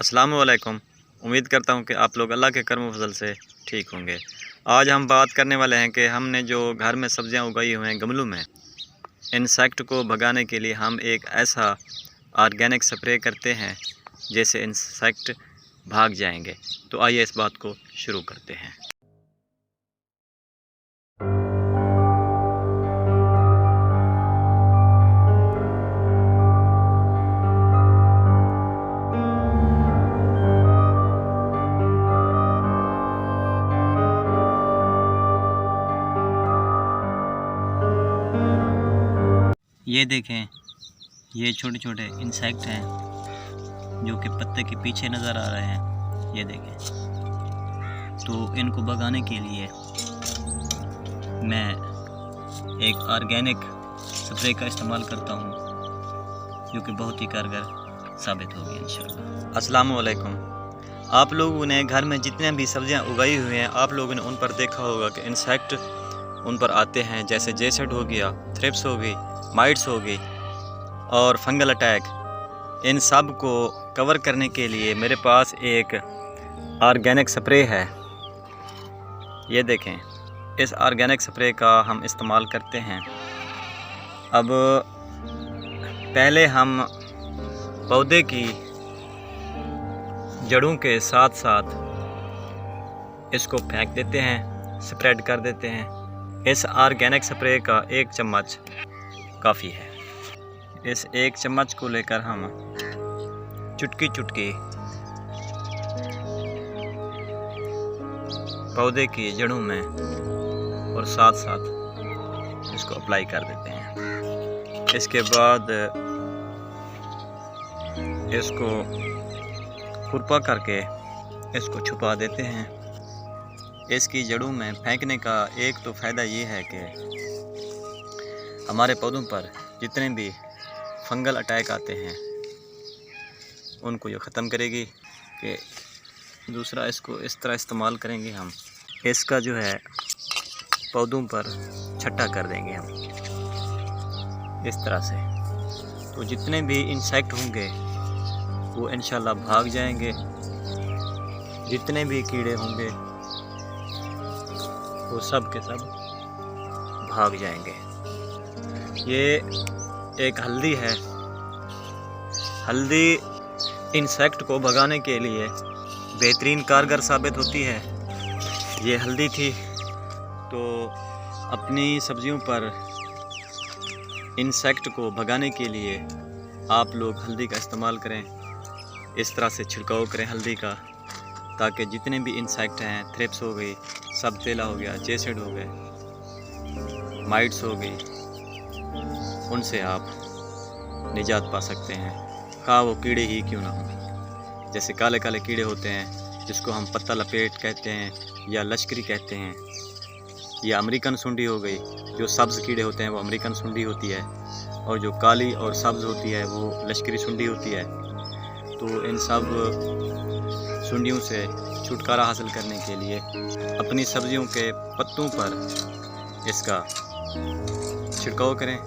अस्सलाम वालेकुम। उम्मीद करता हूँ कि आप लोग अल्लाह के करम फजल से ठीक होंगे। आज हम बात करने वाले हैं कि हमने जो घर में सब्जियां उगाई हुई हैं गमलों में, इंसेक्ट को भगाने के लिए हम एक ऐसा ऑर्गेनिक स्प्रे करते हैं जैसे इंसेक्ट भाग जाएंगे। तो आइए इस बात को शुरू करते हैं। ये देखें, ये छोटे छोटे इंसेक्ट हैं जो कि पत्ते के पीछे नज़र आ रहे हैं। ये देखें, तो इनको भगाने के लिए मैं एक ऑर्गेनिक स्प्रे का इस्तेमाल करता हूँ जो कि बहुत ही कारगर साबित होगी इंशाल्लाह। अस्सलाम वालेकुम। आप लोगों ने घर में जितने भी सब्जियां उगाई हुई हैं, आप लोगों ने उन पर देखा होगा कि इंसेक्ट उन पर आते हैं, जैसे जेसेड हो गया, थ्रिप्स हो गई, माइट्स हो गई और फंगल अटैक। इन सब को कवर करने के लिए मेरे पास एक ऑर्गेनिक स्प्रे है। ये देखें, इस ऑर्गेनिक स्प्रे का हम इस्तेमाल करते हैं। अब पहले हम पौधे की जड़ों के साथ साथ इसको फेंक देते हैं, स्प्रेड कर देते हैं। इस ऑर्गेनिक स्प्रे का 1 चम्मच काफ़ी है। इस 1 चम्मच को लेकर हम चुटकी चुटकी पौधे की जड़ों में और साथ साथ इसको अप्लाई कर देते हैं। इसके बाद इसको खुरपा करके इसको छुपा देते हैं। इसकी जड़ों में फेंकने का एक तो फ़ायदा ये है कि हमारे पौधों पर जितने भी फंगल अटैक आते हैं उनको ये ख़त्म करेगी। कि दूसरा, इसको इस तरह इस्तेमाल करेंगे हम, इसका जो है पौधों पर छट्टा कर देंगे हम इस तरह से। तो जितने भी इंसेक्ट होंगे वो इंशाल्लाह भाग जाएंगे। जितने भी कीड़े होंगे वो सब के सब भाग जाएंगे। ये एक हल्दी है। हल्दी इंसेक्ट को भगाने के लिए बेहतरीन कारगर साबित होती है। ये हल्दी थी, तो अपनी सब्जियों पर इंसेक्ट को भगाने के लिए आप लोग हल्दी का इस्तेमाल करें। इस तरह से छिड़काव करें हल्दी का, ताकि जितने भी इंसेक्ट हैं, थ्रिप्स हो गई, सबतेला हो गया, जेसेड हो गए, माइट्स हो गई, उनसे आप निजात पा सकते हैं। खा वो कीड़े ही क्यों ना हो। जैसे काले काले कीड़े होते हैं जिसको हम पत्ता लपेट कहते हैं या लश्करी कहते हैं, या अमेरिकन सुंडी हो गई। जो सब्ज़ कीड़े होते हैं वो अमेरिकन सुंडी होती है, और जो काली और सब्ज़ होती है वो लश्करी सुंडी होती है। तो इन सब सुंडियों से छुटकारा हासिल करने के लिए अपनी सब्जियों के पत्तों पर इसका छिड़काव करें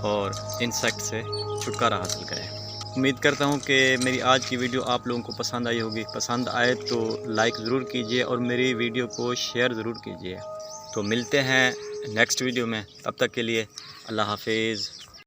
और इंसेक्ट से छुटकारा हासिल करें। उम्मीद करता हूं कि मेरी आज की वीडियो आप लोगों को पसंद आई होगी। पसंद आए तो लाइक ज़रूर कीजिए और मेरी वीडियो को शेयर ज़रूर कीजिए। तो मिलते हैं नेक्स्ट वीडियो में, तब तक के लिए अल्लाह हाफिज़।